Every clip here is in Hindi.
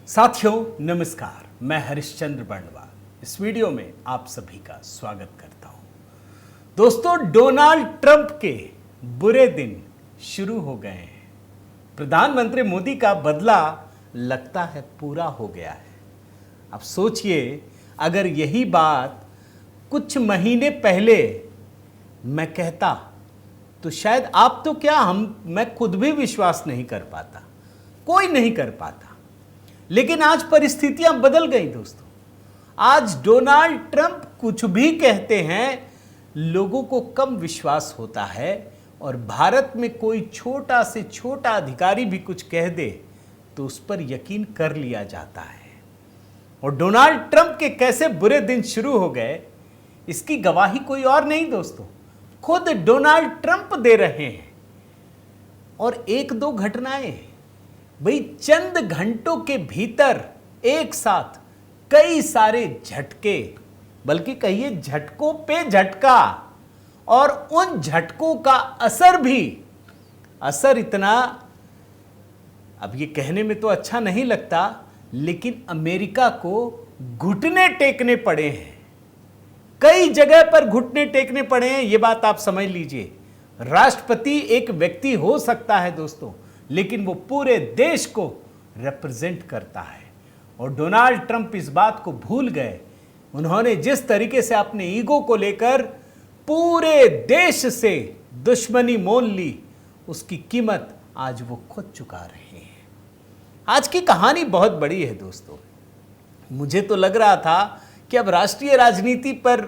साथियों नमस्कार, मैं हरिश्चंद्र बर्णवाल इस वीडियो में आप सभी का स्वागत करता हूं। दोस्तों, डोनाल्ड ट्रंप के बुरे दिन शुरू हो गए हैं। प्रधानमंत्री मोदी का बदला लगता है पूरा हो गया है। अब सोचिए, अगर यही बात कुछ महीने पहले मैं कहता तो शायद आप तो क्या मैं खुद भी विश्वास नहीं कर पाता, कोई नहीं कर पाता। लेकिन आज परिस्थितियां बदल गई दोस्तों। आज डोनाल्ड ट्रंप कुछ भी कहते हैं, लोगों को कम विश्वास होता है और भारत में कोई छोटा से छोटा अधिकारी भी कुछ कह दे तो उस पर यकीन कर लिया जाता है। और डोनाल्ड ट्रंप के कैसे बुरे दिन शुरू हो गए, इसकी गवाही कोई और नहीं दोस्तों, खुद डोनाल्ड ट्रंप दे रहे हैं। और एक दो घटनाएं भाई चंद घंटों के भीतर एक साथ कई सारे झटके, बल्कि कहिए झटकों पे झटका, और उन झटकों का असर इतना, अब ये कहने में तो अच्छा नहीं लगता, लेकिन अमेरिका को घुटने टेकने पड़े हैं। कई जगह पर घुटने टेकने पड़े हैं, ये बात आप समझ लीजिए। राष्ट्रपति एक व्यक्ति हो सकता है दोस्तों, लेकिन वो पूरे देश को रिप्रेजेंट करता है। और डोनाल्ड ट्रंप इस बात को भूल गए। उन्होंने जिस तरीके से अपने ईगो को लेकर पूरे देश से दुश्मनी मोल ली, उसकी कीमत आज वो खुद चुका रहे हैं। आज की कहानी बहुत बड़ी है दोस्तों। मुझे तो लग रहा था कि अब राष्ट्रीय राजनीति पर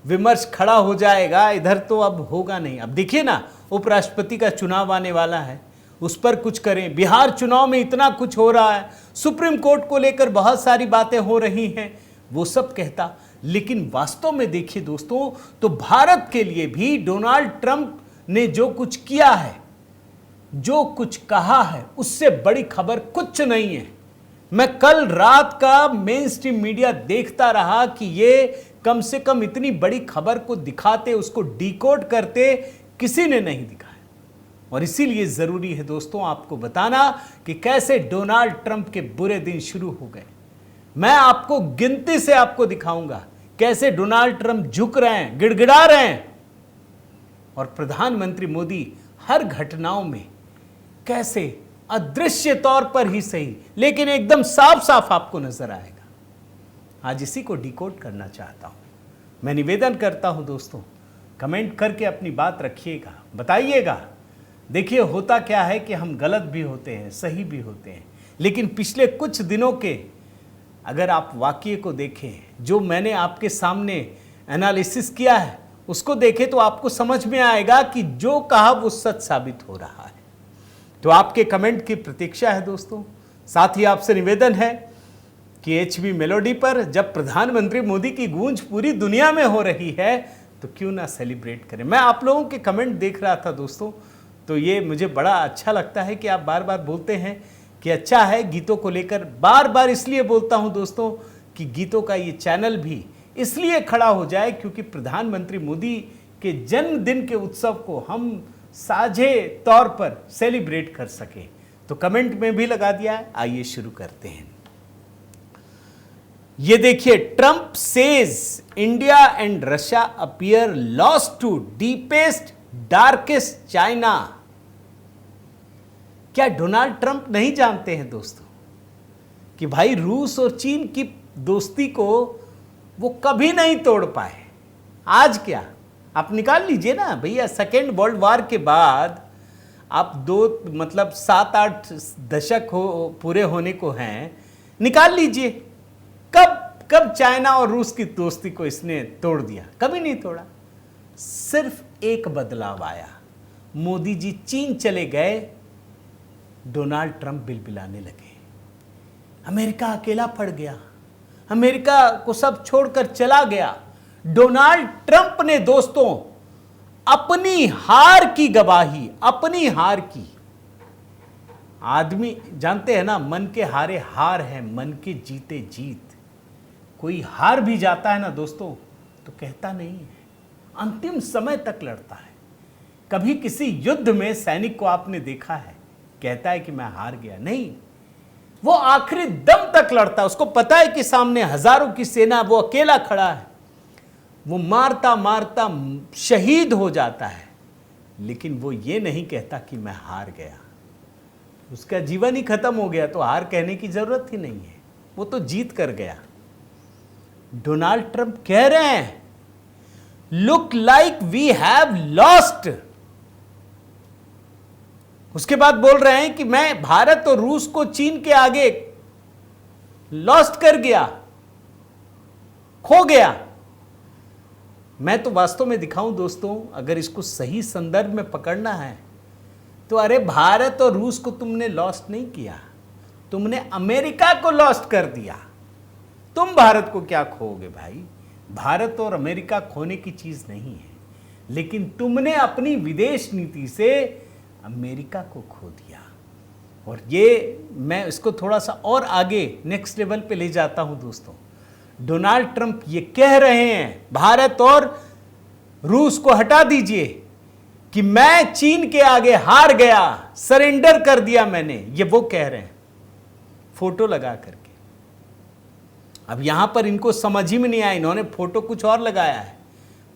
विमर्श खड़ा हो जाएगा, इधर तो अब होगा नहीं। अब देखिए ना, उपराष्ट्रपति का चुनाव आने वाला है, उस पर कुछ करें। बिहार चुनाव में इतना कुछ हो रहा है, सुप्रीम कोर्ट को लेकर बहुत सारी बातें हो रही हैं, वो सब कहता। लेकिन वास्तव में देखिए दोस्तों, तो भारत के लिए भी डोनाल्ड ट्रंप ने जो कुछ किया है, जो कुछ कहा है, उससे बड़ी खबर कुछ नहीं है। मैं कल रात का मेन स्ट्रीम मीडिया देखता रहा कि ये कम से कम इतनी बड़ी खबर को दिखाते, उसको डिकोड करते, किसी ने नहीं दिखाया। और इसीलिए जरूरी है दोस्तों आपको बताना कि कैसे डोनाल्ड ट्रंप के बुरे दिन शुरू हो गए। मैं आपको गिनती से आपको दिखाऊंगा कैसे डोनाल्ड ट्रंप झुक रहे हैं, गिड़गिड़ा रहे हैं, और प्रधानमंत्री मोदी हर घटनाओं में कैसे अदृश्य तौर पर ही सही, लेकिन एकदम साफ साफ आपको नजर आएगा। आज इसी को डिकोड करना चाहता हूं। मैं निवेदन करता हूं दोस्तों, कमेंट करके अपनी बात रखिएगा, बताइएगा। देखिए, होता क्या है कि हम गलत भी होते हैं, सही भी होते हैं, लेकिन पिछले कुछ दिनों के अगर आप वाकये को देखें, जो मैंने आपके सामने एनालिसिस किया है, उसको देखें तो आपको समझ में आएगा कि जो कहा वो सच साबित हो रहा है। तो आपके कमेंट की प्रतीक्षा है दोस्तों। साथ ही आपसे निवेदन है कि HB मेलोडी पर जब प्रधानमंत्री मोदी की गूंज पूरी दुनिया में हो रही है, तो क्यों ना सेलिब्रेट करें। मैं आप लोगों के कमेंट देख रहा था दोस्तों, तो ये मुझे बड़ा अच्छा लगता है कि आप बार बार बोलते हैं कि अच्छा है गीतों को लेकर। बार बार इसलिए बोलता हूं दोस्तों कि गीतों का ये चैनल भी इसलिए खड़ा हो जाए क्योंकि प्रधानमंत्री मोदी के जन्मदिन के उत्सव को हम साझे तौर पर सेलिब्रेट कर सके। तो कमेंट में भी लगा दिया है, आइए शुरू करते हैं। ये देखिए, Trump says India and Russia appear lost to deepest darkest China. क्या डोनाल्ड ट्रंप नहीं जानते हैं दोस्तों कि भाई रूस और चीन की दोस्ती को वो कभी नहीं तोड़ पाए। आज क्या आप निकाल लीजिए ना भैया, सेकेंड वर्ल्ड वॉर के बाद आप 7-8 दशक पूरे होने को हैं, निकाल लीजिए कब चाइना और रूस की दोस्ती को इसने तोड़ दिया। कभी नहीं तोड़ा। सिर्फ एक बदलाव आया, मोदी जी चीन चले गए, डोनाल्ड ट्रंप बिलबिलाने लगे। अमेरिका अकेला पड़ गया, अमेरिका को सब छोड़कर चला गया। डोनाल्ड ट्रंप ने दोस्तों अपनी हार की गवाही, अपनी हार की। आदमी जानते हैं ना, मन के हारे हार है, मन के जीते जीत। कोई हार भी जाता है ना दोस्तों तो कहता नहीं है, अंतिम समय तक लड़ता है। कभी किसी युद्ध में सैनिक को आपने देखा है कहता है कि मैं हार गया? नहीं, वो आखिरी दम तक लड़ता है, उसको पता है कि सामने हजारों की सेना, वो अकेला खड़ा है, वो मारता मारता शहीद हो जाता है, लेकिन वो ये नहीं कहता कि मैं हार गया। उसका जीवन ही खत्म हो गया, तो हार कहने की जरूरत ही नहीं है, वो तो जीत कर गया। डोनाल्ड ट्रंप कह रहे हैं look like we have lost. उसके बाद बोल रहे हैं कि मैं भारत और रूस को चीन के आगे लॉस्ट कर गया, खो गया। मैं तो वास्तव में दिखाऊं दोस्तों, अगर इसको सही संदर्भ में पकड़ना है तो अरे भारत और रूस को तुमने लॉस्ट नहीं किया, तुमने अमेरिका को लॉस्ट कर दिया। तुम भारत को क्या खोओगे भाई? भारत और अमेरिका खोने की चीज नहीं है, लेकिन तुमने अपनी विदेश नीति से अमेरिका को खो दिया। और ये मैं इसको थोड़ा सा और आगे नेक्स्ट लेवल पे ले जाता हूं दोस्तों। डोनाल्ड ट्रंप ये कह रहे हैं भारत और रूस को हटा दीजिए कि मैं चीन के आगे हार गया, सरेंडर कर दिया मैंने, ये वो कह रहे हैं फोटो लगा करके। अब यहां पर इनको समझ ही में नहीं आया, इन्होंने फोटो कुछ और लगाया है,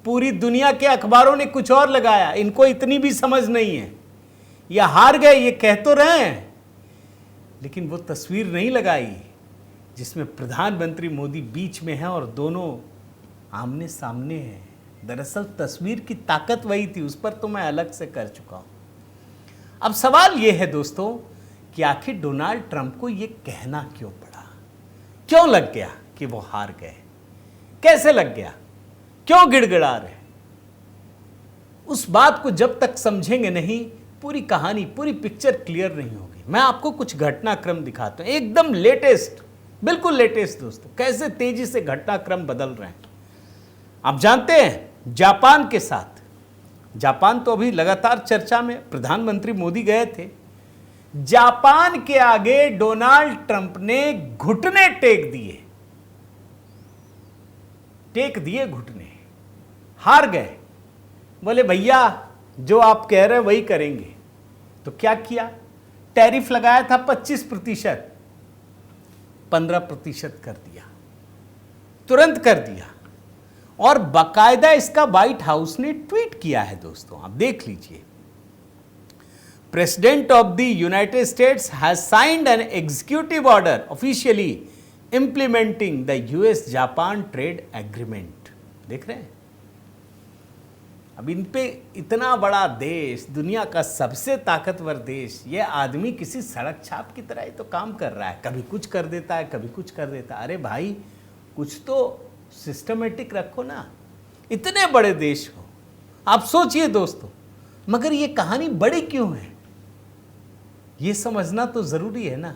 पूरी दुनिया के अखबारों ने कुछ और लगाया, इनको इतनी भी समझ नहीं है। ये हार गए ये कह तो रहे हैं, लेकिन वो तस्वीर नहीं लगाई जिसमें प्रधानमंत्री मोदी बीच में है और दोनों आमने सामने हैं। दरअसल तस्वीर की ताकत वही थी, उस पर तो मैं अलग से कर चुका हूं। अब सवाल यह है दोस्तों कि आखिर डोनाल्ड ट्रंप को यह कहना क्यों पड़ा, क्यों लग गया कि वो हार गए, कैसे लग गया, क्यों गिड़गिड़ा रहे? उस बात को जब तक समझेंगे नहीं, पूरी कहानी, पूरी पिक्चर क्लियर नहीं होगी। मैं आपको कुछ घटनाक्रम दिखाता हूं, एकदम लेटेस्ट, बिल्कुल लेटेस्ट दोस्तों, कैसे तेजी से घटनाक्रम बदल रहे हैं। आप जानते हैं जापान के साथ, जापान तो अभी लगातार चर्चा में, प्रधानमंत्री मोदी गए थे, जापान के आगे डोनाल्ड ट्रंप ने घुटने टेक दिए घुटने, हार गए। बोले भैया जो आप कह रहे हैं वही करेंगे। तो क्या किया? टैरिफ लगाया था 25%, 15% कर दिया, तुरंत कर दिया। और बाकायदा इसका व्हाइट हाउस ने ट्वीट किया है दोस्तों, आप देख लीजिए। President of the United states has signed an executive order officially implementing the US Japan trade agreement. देख रहे हैं? अब इन पे इतना बड़ा देश, दुनिया का सबसे ताकतवर देश, ये आदमी किसी सड़क छाप की तरह ही तो काम कर रहा है, कभी कुछ कर देता है, कभी कुछ कर देता है। अरे भाई कुछ तो सिस्टमेटिक रखो ना, इतने बड़े देश हो। आप सोचिए दोस्तों, मगर ये कहानी बड़ी क्यों है, ये समझना तो जरूरी है ना।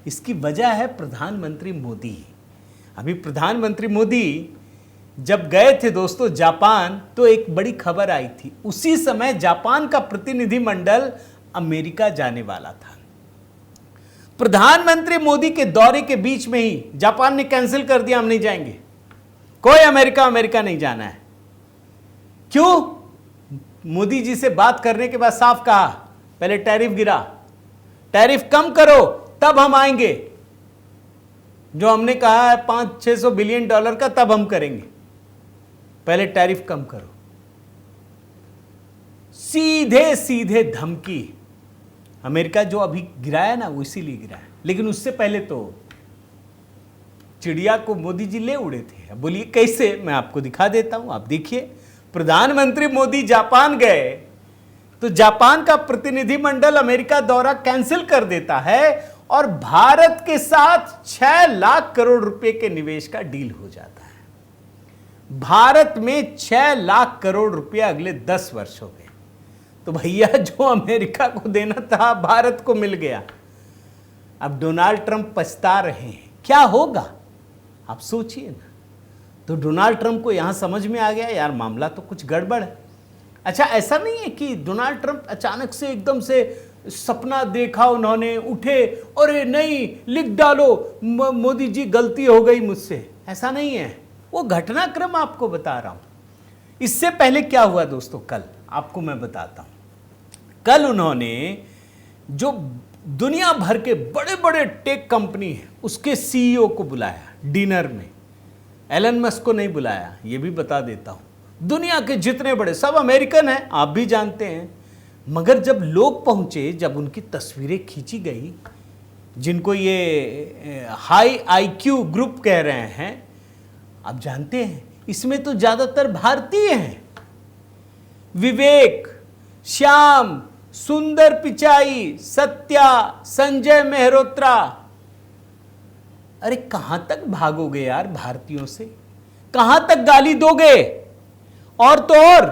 इसकी वजह है प्रधानमंत्री मोदी। अभी प्रधानमंत्री मोदी जब गए थे दोस्तों जापान, तो एक बड़ी खबर आई थी, उसी समय जापान का प्रतिनिधिमंडल अमेरिका जाने वाला था। प्रधानमंत्री मोदी के दौरे के बीच में ही जापान ने कैंसिल कर दिया, हम नहीं जाएंगे, कोई अमेरिका नहीं जाना है। क्यों? मोदी जी से बात करने के बाद साफ कहा, पहले टैरिफ गिरा, टैरिफ कम करो तब हम आएंगे, जो हमने कहा है $500-600 बिलियन का तब हम करेंगे, पहले टैरिफ कम करो। सीधे सीधे धमकी। अमेरिका जो अभी गिराया ना, वो इसीलिए गिराया, लेकिन उससे पहले तो चिड़िया को मोदी जी ले उड़े थे। अब बोलिए कैसे, मैं आपको दिखा देता हूं, आप देखिए। प्रधानमंत्री मोदी जापान गए तो जापान का प्रतिनिधिमंडल अमेरिका दौरा कैंसिल कर देता है और भारत के साथ 6 लाख करोड़ रुपए के निवेश का डील हो जाता है। भारत में 6 लाख करोड़ रुपया अगले 10 वर्षों में। तो भैया जो अमेरिका को देना था भारत को मिल गया। अब डोनाल्ड ट्रंप पछता रहे हैं, क्या होगा आप सोचिए ना। तो डोनाल्ड ट्रंप को यहां समझ में आ गया यार मामला तो कुछ गड़बड़ है। अच्छा ऐसा नहीं है कि डोनाल्ड ट्रंप अचानक से एकदम से सपना देखा उन्होंने, उठे, अरे नहीं लिख डालो मोदी जी गलती हो गई मुझसे, ऐसा नहीं है। वो घटनाक्रम आपको बता रहा हूं। इससे पहले क्या हुआ दोस्तों, कल आपको मैं बताता हूं। कल उन्होंने जो दुनिया भर के बड़े बड़े टेक कंपनी है उसके सीईओ को बुलाया डिनर में। एलन मस्क को नहीं बुलाया, ये भी बता देता हूं। दुनिया के जितने बड़े सब अमेरिकन हैं, आप भी जानते हैं। मगर जब लोग पहुंचे, जब उनकी तस्वीरें खींची गई, जिनको ये हाई आईक्यू ग्रुप कह रहे हैं, आप जानते हैं इसमें तो ज्यादातर भारतीय हैं। विवेक, श्याम, सुंदर पिचाई, सत्या, संजय मेहरोत्रा। अरे कहां तक भागोगे यार भारतीयों से, कहां तक गाली दोगे? और तो और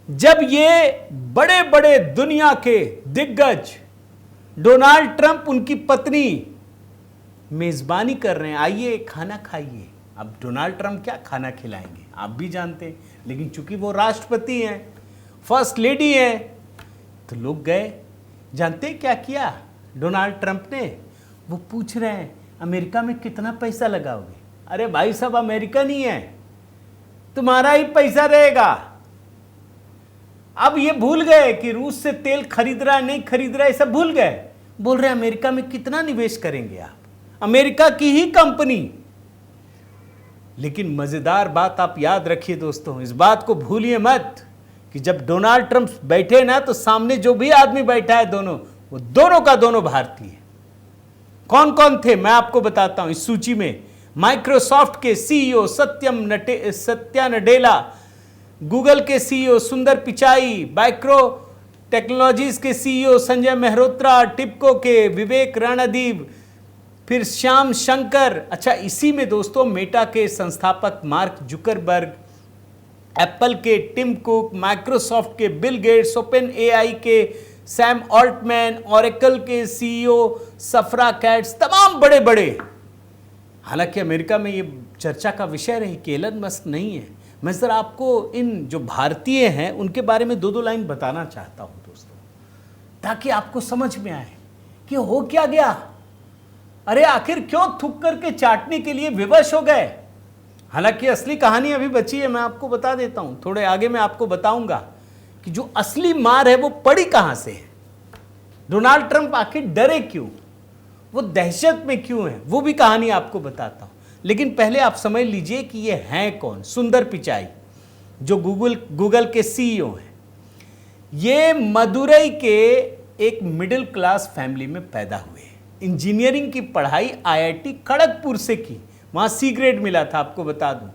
जब ये बड़े बड़े दुनिया के दिग्गज डोनाल्ड ट्रंप, उनकी पत्नी मेजबानी कर रहे हैं, आइए खाना खाइए। अब डोनाल्ड ट्रंप क्या खाना खिलाएंगे, आप भी जानते हैं। लेकिन चूंकि वो राष्ट्रपति हैं, फर्स्ट लेडी हैं, तो लोग गए। जानते हैं क्या किया डोनाल्ड ट्रंप ने? वो पूछ रहे हैं अमेरिका में कितना पैसा लगाओगे? अरे भाई साहब, अमेरिकन ही है, तुम्हारा ही पैसा रहेगा। अब ये भूल गए कि रूस से तेल खरीद रहा है नहीं खरीद रहा है, सब भूल गए। बोल रहे हैं अमेरिका में कितना निवेश करेंगे आप, अमेरिका की ही कंपनी। लेकिन मजेदार बात आप याद रखिए दोस्तों, इस बात को भूलिए मत कि जब डोनाल्ड ट्रंप बैठे ना, तो सामने जो भी आदमी बैठा है दोनों, वो दोनों का दोनों भारतीय है। कौन कौन थे मैं आपको बताता हूं इस सूची में। माइक्रोसॉफ्ट के सीईओ सत्या नडेला, गूगल के सीईओ सुंदर पिचाई, माइक्रो टेक्नोलॉजीज के सीईओ संजय मेहरोत्रा, टिपको के विवेक रणदीव, फिर श्याम शंकर। अच्छा, इसी में दोस्तों मेटा के संस्थापक मार्क जुकरबर्ग, एप्पल के टिम कुक, माइक्रोसॉफ्ट के बिल गेट्स, ओपन एआई के सैम ऑल्टमैन, ओरेकल के सीईओ सफरा कैट्स, तमाम बड़े बड़े। हालांकि अमेरिका में ये चर्चा का विषय रही कि एलन मस्क नहीं है। मैं जरा आपको इन जो भारतीय हैं उनके बारे में दो लाइन बताना चाहता हूं दोस्तों, ताकि आपको समझ में आए कि हो क्या गया। अरे आखिर क्यों थूक करके चाटने के लिए विवश हो गए? हालांकि असली कहानी अभी बची है, मैं आपको बता देता हूं। थोड़े आगे मैं आपको बताऊंगा कि जो असली मार है वो पड़ी कहां से है। डोनाल्ड ट्रंप आखिर डरे क्यों, वो दहशत में क्यों है, वो भी कहानी आपको बताता हूं। लेकिन पहले आप समझ लीजिए कि ये हैं कौन। सुंदर पिचाई जो गूगल के सीईओ हैं, ये मदुरई के एक मिडिल क्लास फैमिली में पैदा हुए। इंजीनियरिंग की पढ़ाई आईआईटी खड़गपुर से की, वहां सी ग्रेड मिला था आपको बता दूं।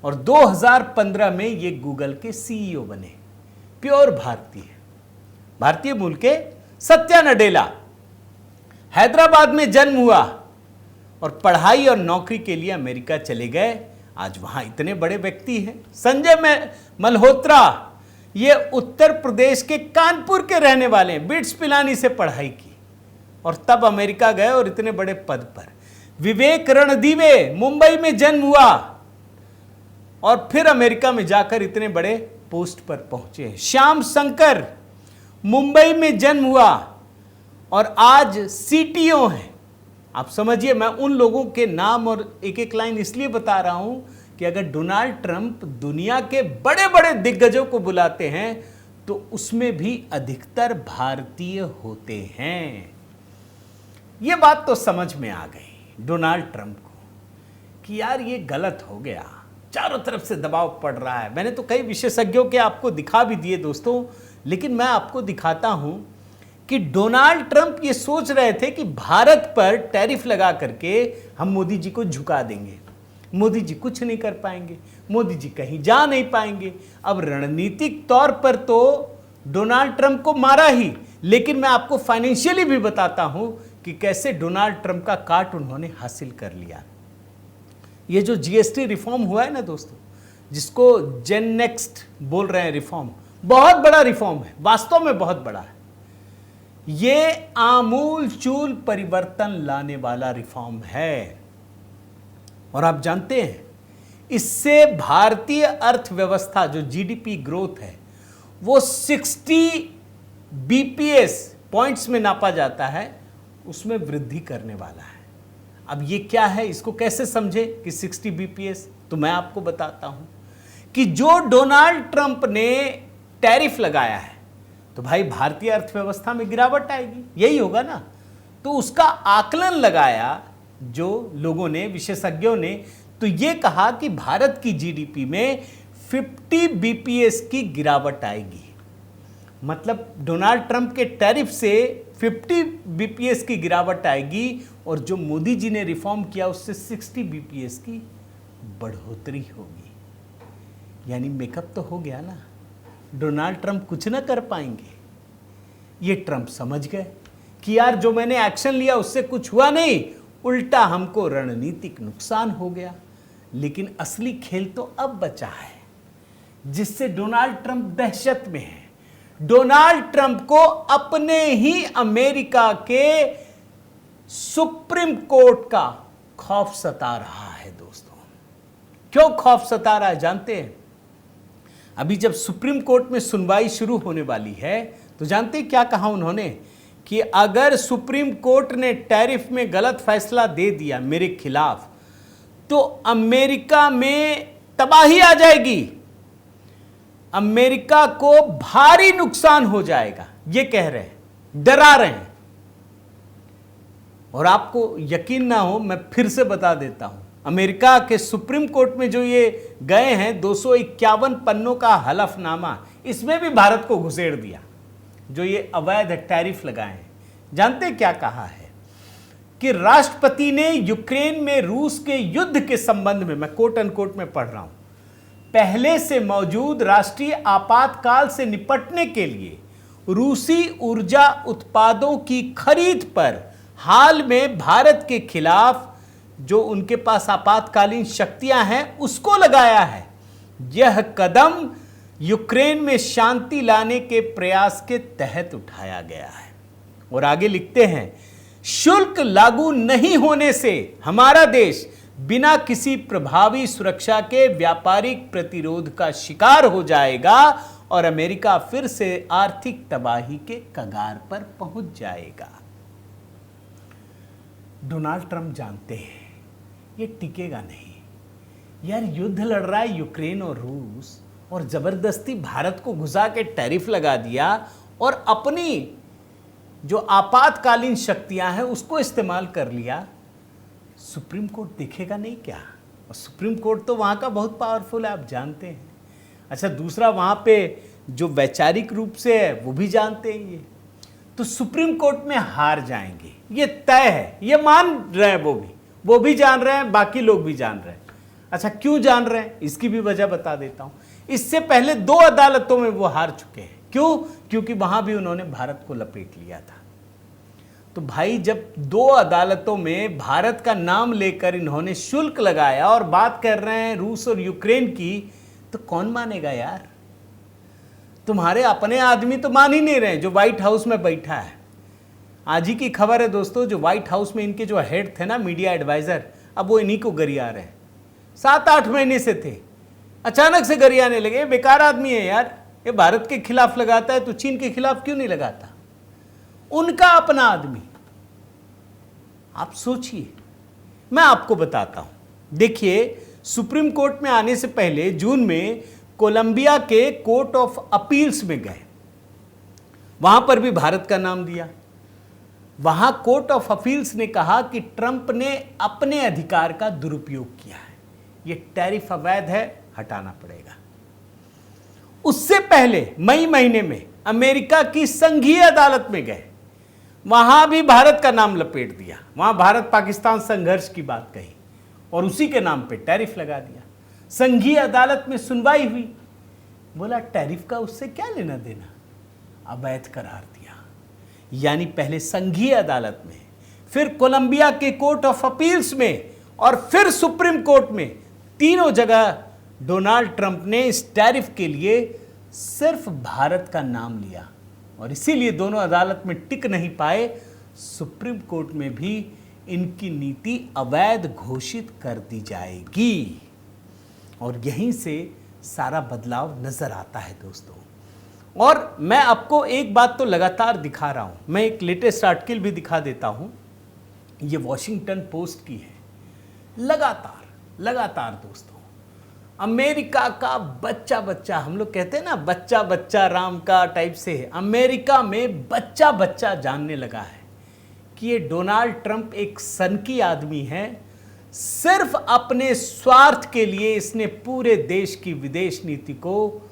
और 2015 में ये गूगल के सीईओ बने। प्योर भारतीय मूल के सत्या नडेला। हैदराबाद में जन्म हुआ और पढ़ाई और नौकरी के लिए अमेरिका चले गए। आज वहां इतने बड़े व्यक्ति हैं। संजय मल्होत्रा, ये उत्तर प्रदेश के कानपुर के रहने वाले हैं। बिट्स पिलानी से पढ़ाई की और तब अमेरिका गए और इतने बड़े पद पर। विवेक रणदीवे, मुंबई में जन्म हुआ और फिर अमेरिका में जाकर इतने बड़े पोस्ट पर पहुंचे। श्याम शंकर, मुंबई में जन्म हुआ और आज सीटीओ हैं। आप समझिए, मैं उन लोगों के नाम और एक एक लाइन इसलिए बता रहा हूं कि अगर डोनाल्ड ट्रंप दुनिया के बड़े बड़े दिग्गजों को बुलाते हैं तो उसमें भी अधिकतर भारतीय होते हैं। यह बात तो समझ में आ गई डोनाल्ड ट्रंप को कि यार ये गलत हो गया, चारों तरफ से दबाव पड़ रहा है। मैंने तो कई विशेषज्ञों के आपको दिखा भी दिए दोस्तों, लेकिन मैं आपको दिखाता हूं कि डोनाल्ड ट्रंप ये सोच रहे थे कि भारत पर टैरिफ लगा करके हम मोदी जी को झुका देंगे, मोदी जी कुछ नहीं कर पाएंगे, मोदी जी कहीं जा नहीं पाएंगे। अब रणनीतिक तौर पर तो डोनाल्ड ट्रंप को मारा ही, लेकिन मैं आपको फाइनेंशियली भी बताता हूं कि कैसे डोनाल्ड ट्रंप का काट उन्होंने हासिल कर लिया। ये जो जीएसटी रिफॉर्म हुआ है ना दोस्तों, जिसको जेन नेक्स्ट बोल रहे हैं रिफॉर्म, बहुत बड़ा रिफॉर्म है, वास्तव में बहुत बड़ा है। ये आमूल चूल परिवर्तन लाने वाला रिफॉर्म है। और आप जानते हैं इससे भारतीय अर्थव्यवस्था जो जीडीपी ग्रोथ है वो 60 बीपीएस पॉइंट्स में नापा जाता है, उसमें वृद्धि करने वाला है। अब ये क्या है, इसको कैसे समझे कि 60 बीपीएस, तो मैं आपको बताता हूं कि जो डोनाल्ड ट्रंप ने टैरिफ लगाया है तो भाई भारतीय अर्थव्यवस्था में गिरावट आएगी, यही होगा ना। तो उसका आकलन लगाया जो लोगों ने, विशेषज्ञों ने, तो ये कहा कि भारत की जीडीपी में 50 बीपीएस की गिरावट आएगी। मतलब डोनाल्ड ट्रंप के टैरिफ से 50 बीपीएस की गिरावट आएगी और जो मोदी जी ने रिफॉर्म किया उससे 60 बीपीएस की बढ़ोतरी होगी। यानी मेकअप तो हो गया ना, डोनाल्ड ट्रंप कुछ ना कर पाएंगे। ये ट्रंप समझ गए कि यार जो मैंने एक्शन लिया उससे कुछ हुआ नहीं, उल्टा हमको रणनीतिक नुकसान हो गया। लेकिन असली खेल तो अब बचा है, जिससे डोनाल्ड ट्रंप दहशत में है। डोनाल्ड ट्रंप को अपने ही अमेरिका के सुप्रीम कोर्ट का खौफ सता रहा है दोस्तों। क्यों खौफ सता रहा है जानते हैं? अभी जब सुप्रीम कोर्ट में सुनवाई शुरू होने वाली है तो जानते हैं क्या कहा उन्होंने कि अगर सुप्रीम कोर्ट ने टैरिफ में गलत फैसला दे दिया मेरे खिलाफ तो अमेरिका में तबाही आ जाएगी, अमेरिका को भारी नुकसान हो जाएगा। ये कह रहे हैं, डरा रहे हैं। और आपको यकीन ना हो, मैं फिर से बता देता हूं, अमेरिका के सुप्रीम कोर्ट में जो ये गए हैं 251 पन्नों का हलफनामा, इसमें भी भारत को घुसेड़ दिया। जो ये अवैध टैरिफ लगाए हैं, जानते क्या कहा है कि राष्ट्रपति ने यूक्रेन में रूस के युद्ध के संबंध में, मैं कोट अनकोट में पढ़ रहा हूं, पहले से मौजूद राष्ट्रीय आपातकाल से निपटने के लिए रूसी ऊर्जा उत्पादों की खरीद पर हाल में भारत के खिलाफ जो उनके पास आपातकालीन शक्तियां हैं उसको लगाया है। यह कदम यूक्रेन में शांति लाने के प्रयास के तहत उठाया गया है। और आगे लिखते हैं, शुल्क लागू नहीं होने से हमारा देश बिना किसी प्रभावी सुरक्षा के व्यापारिक प्रतिरोध का शिकार हो जाएगा और अमेरिका फिर से आर्थिक तबाही के कगार पर पहुंच जाएगा। डोनाल्ड ट्रंप जानते हैं ये टिकेगा नहीं। यार युद्ध लड़ रहा है यूक्रेन और रूस, और जबरदस्ती भारत को घुसा के टैरिफ लगा दिया और अपनी जो आपातकालीन शक्तियां हैं उसको इस्तेमाल कर लिया। सुप्रीम कोर्ट देखेगा नहीं क्या? और सुप्रीम कोर्ट तो वहाँ का बहुत पावरफुल है, आप जानते हैं। अच्छा, दूसरा वहाँ पे जो वैचारिक रूप से है वो भी जानते हैं। ये तो सुप्रीम कोर्ट में हार जाएंगे, ये तय है, ये मान रहे हैं, वो भी जान रहे हैं, बाकी लोग भी जान रहे हैं। अच्छा, क्यों जान रहे हैं इसकी भी वजह बता देता हूं। इससे पहले 2 अदालतों में वो हार चुके हैं। क्यों? क्योंकि वहां भी उन्होंने भारत को लपेट लिया था। तो भाई जब 2 अदालतों में भारत का नाम लेकर इन्होंने शुल्क लगाया और बात कर रहे हैं रूस और यूक्रेन की, तो कौन मानेगा यार? तुम्हारे अपने आदमी तो मान ही नहीं रहे, जो व्हाइट हाउस में बैठा है। आज ही की खबर है दोस्तों, जो व्हाइट हाउस में इनके जो हेड थे ना, मीडिया एडवाइजर, अब वो इन्हीं को गरिया रहे हैं। 7-8 महीने से थे, अचानक से गरियाने लगे। बेकार आदमी है यार, ये भारत के खिलाफ लगाता है तो चीन के खिलाफ क्यों नहीं लगाता? उनका अपना आदमी। आप सोचिए, मैं आपको बताता हूं। देखिए, सुप्रीम कोर्ट में आने से पहले जून में कोलंबिया के कोर्ट ऑफ अपील्स में गए, वहां पर भी भारत का नाम दिया। वहां कोर्ट ऑफ अपील्स ने कहा कि ट्रंप ने अपने अधिकार का दुरुपयोग किया है, यह टैरिफ अवैध है, हटाना पड़ेगा। उससे पहले मई महीने में अमेरिका की संघीय अदालत में गए, वहां भी भारत का नाम लपेट दिया। वहां भारत पाकिस्तान संघर्ष की बात कही और उसी के नाम पे टैरिफ लगा दिया। संघीय अदालत में सुनवाई हुई, बोला टैरिफ का उससे क्या लेना देना, अवैध करार दिया। यानी पहले संघीय अदालत में, फिर कोलंबिया के कोर्ट ऑफ अपील्स में और फिर सुप्रीम कोर्ट में, तीनों जगह डोनाल्ड ट्रंप ने इस टैरिफ के लिए सिर्फ भारत का नाम लिया और इसीलिए दोनों अदालत में टिक नहीं पाए। सुप्रीम कोर्ट में भी इनकी नीति अवैध घोषित कर दी जाएगी और यहीं से सारा बदलाव नजर आता है दोस्तों। और मैं आपको एक बात तो लगातार दिखा रहा हूं, मैं एक लेटेस्ट आर्टिकल भी दिखा देता हूं, ये वॉशिंगटन पोस्ट की है। लगातार दोस्तों अमेरिका का बच्चा बच्चा, हम लोग कहते हैं ना बच्चा बच्चा राम का टाइप से, अमेरिका में बच्चा बच्चा जानने लगा है कि ये डोनाल्ड ट्रंप एक सनकी आदमी है। सिर्फ अपने स्वार्थ के लिए इसने पूरे देश की विदेश नीति को,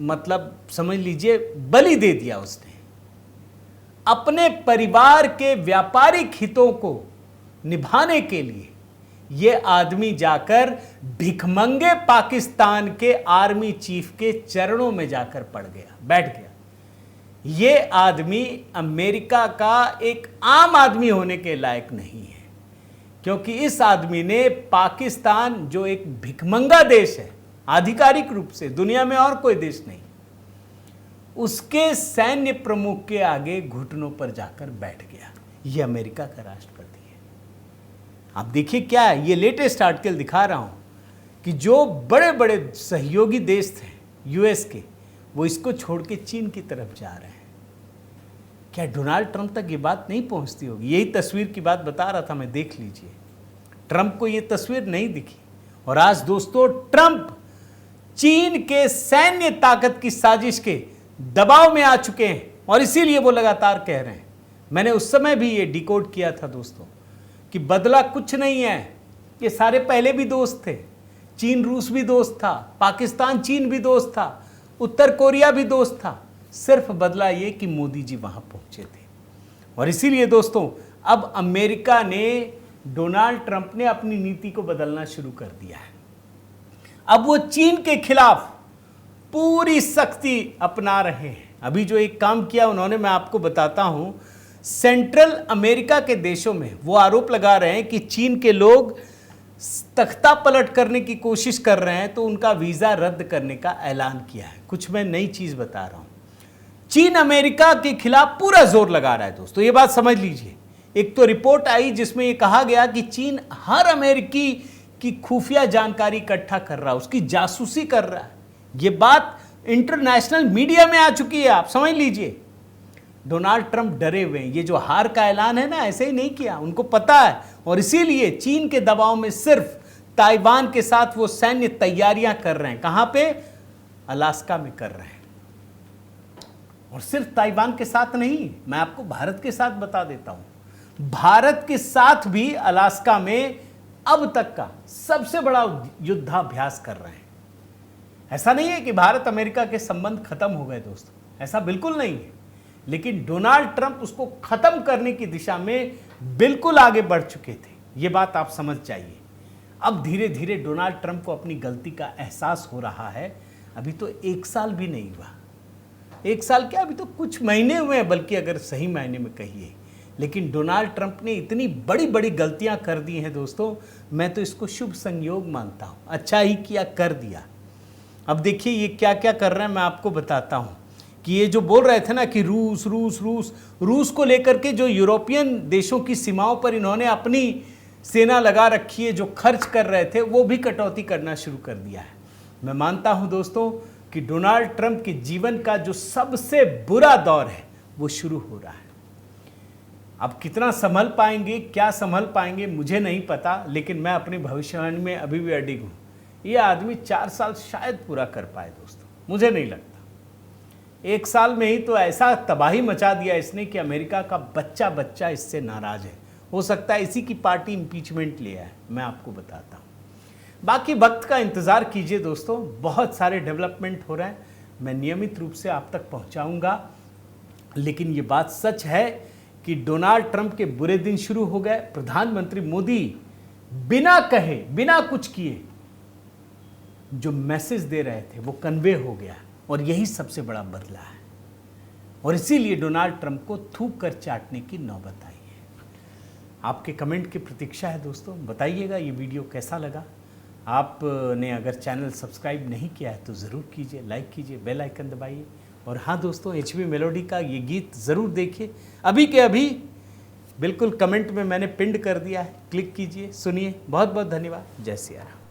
मतलब समझ लीजिए, बलि दे दिया उसने। अपने परिवार के व्यापारिक हितों को निभाने के लिए ये आदमी जाकर भिखमंगे पाकिस्तान के आर्मी चीफ के चरणों में जाकर पड़ गया, बैठ गया। ये आदमी अमेरिका का एक आम आदमी होने के लायक नहीं है, क्योंकि इस आदमी ने पाकिस्तान, जो एक भिखमंगा देश है आधिकारिक रूप से, दुनिया में और कोई देश नहीं, उसके सैन्य प्रमुख के आगे घुटनों पर जाकर बैठ गया। ये अमेरिका का राष्ट्रपति है। आप देखिए क्या है, ये लेटेस्ट आर्टिकल दिखा रहा हूं कि जो बड़े बड़े सहयोगी देश थे यूएस के, वो इसको छोड़ के चीन की तरफ जा रहे हैं। क्या डोनाल्ड ट्रंप तक ये बात नहीं पहुंचती होगी? यही तस्वीर की बात बता रहा था मैं, देख लीजिए। ट्रंप को ये तस्वीर नहीं दिखी, और आज दोस्तों ट्रंप चीन के सैन्य ताकत की साजिश के दबाव में आ चुके हैं, और इसीलिए वो लगातार कह रहे हैं। मैंने उस समय भी ये डिकोड किया था दोस्तों कि बदला कुछ नहीं है, ये सारे पहले भी दोस्त थे। चीन रूस भी दोस्त था, पाकिस्तान चीन भी दोस्त था, उत्तर कोरिया भी दोस्त था। सिर्फ बदला ये कि मोदी जी वहां पहुंचे थे। और इसीलिए दोस्तों अब अमेरिका ने, डोनाल्ड ट्रंप ने अपनी नीति को बदलना शुरू कर दिया है। अब वो चीन के खिलाफ पूरी सख्ती अपना रहे हैं। अभी जो एक काम किया उन्होंने, मैं आपको बताता हूं। सेंट्रल अमेरिका के देशों में वो आरोप लगा रहे हैं कि चीन के लोग तख्ता पलट करने की कोशिश कर रहे हैं, तो उनका वीजा रद्द करने का ऐलान किया है। कुछ मैं नई चीज बता रहा हूं। चीन अमेरिका के खिलाफ पूरा जोर लगा रहा है दोस्तों, ये बात समझ लीजिए। एक तो रिपोर्ट आई जिसमें यह कहा गया कि चीन हर अमेरिकी की खुफिया जानकारी इकट्ठा कर रहा है, उसकी जासूसी कर रहा है। ये बात इंटरनेशनल मीडिया में आ चुकी है, आप समझ लीजिए। डोनाल्ड ट्रंप डरे हुए हैं। ये जो हार का ऐलान है ना, ऐसे ही नहीं किया, उनको पता है। और इसीलिए चीन के दबाव में सिर्फ ताइवान के साथ वो सैन्य तैयारियां कर रहे हैं। कहां पे? अलास्का में कर रहे हैं। और सिर्फ ताइवान के साथ नहीं, मैं आपको भारत के साथ बता देता हूं। भारत के साथ भी अलास्का में अब तक का सबसे बड़ा युद्धाभ्यास कर रहे हैं। ऐसा नहीं है कि भारत अमेरिका के संबंध खत्म हो गए दोस्तों, ऐसा बिल्कुल नहीं है। लेकिन डोनाल्ड ट्रंप उसको खत्म करने की दिशा में बिल्कुल आगे बढ़ चुके थे। यह बात आप समझ जाइए। अब धीरे धीरे डोनाल्ड ट्रंप को अपनी गलती का एहसास हो रहा है। अभी तो 1 साल भी नहीं हुआ, 1 साल क्या, अभी तो कुछ महीने हुए हैं, बल्कि अगर सही मायने में कहिए। लेकिन डोनाल्ड ट्रंप ने इतनी बड़ी बड़ी गलतियां कर दी हैं दोस्तों, मैं तो इसको शुभ संयोग मानता हूं। अच्छा ही किया, कर दिया। अब देखिए ये क्या क्या कर रहे हैं, मैं आपको बताता हूं। कि ये जो बोल रहे थे ना कि रूस रूस रूस रूस को लेकर के जो यूरोपियन देशों की सीमाओं पर इन्होंने अपनी सेना लगा रखी है, जो खर्च कर रहे थे, वो भी कटौती करना शुरू कर दिया है। मैं मानता हूं दोस्तों कि डोनाल्ड ट्रंप के जीवन का जो सबसे बुरा दौर है वो शुरू हो रहा है। अब कितना संभल पाएंगे, क्या संभल पाएंगे, मुझे नहीं पता। लेकिन मैं अपनी भविष्यवाणी में अभी भी अडिग हूं। ये आदमी 4 साल शायद पूरा कर पाए दोस्तों, मुझे नहीं लगता। 1 साल में ही तो ऐसा तबाही मचा दिया इसने कि अमेरिका का बच्चा बच्चा इससे नाराज है। हो सकता है इसी की पार्टी इंपीचमेंट लिया है, मैं आपको बताता हूँ। बाकी वक्त का इंतज़ार कीजिए दोस्तों, बहुत सारे डेवलपमेंट हो रहे हैं, मैं नियमित रूप से आप तक पहुँचाऊँगा। लेकिन ये बात सच है कि डोनाल्ड ट्रंप के बुरे दिन शुरू हो गए। प्रधानमंत्री मोदी बिना कहे, बिना कुछ किए जो मैसेज दे रहे थे वो कन्वे हो गया, और यही सबसे बड़ा बदला है। और इसीलिए डोनाल्ड ट्रंप को थूक कर चाटने की नौबत आई है। आपके कमेंट की प्रतीक्षा है दोस्तों, बताइएगा ये वीडियो कैसा लगा। आपने अगर चैनल सब्सक्राइब नहीं किया है तो ज़रूर कीजिए, लाइक कीजिए, बेल आइकन दबाइए। और हाँ दोस्तों, HB मेलोडी का ये गीत ज़रूर देखिए, अभी के अभी बिल्कुल कमेंट में मैंने पिंड कर दिया है, क्लिक कीजिए, सुनिए। बहुत बहुत धन्यवाद। जय सिया राम।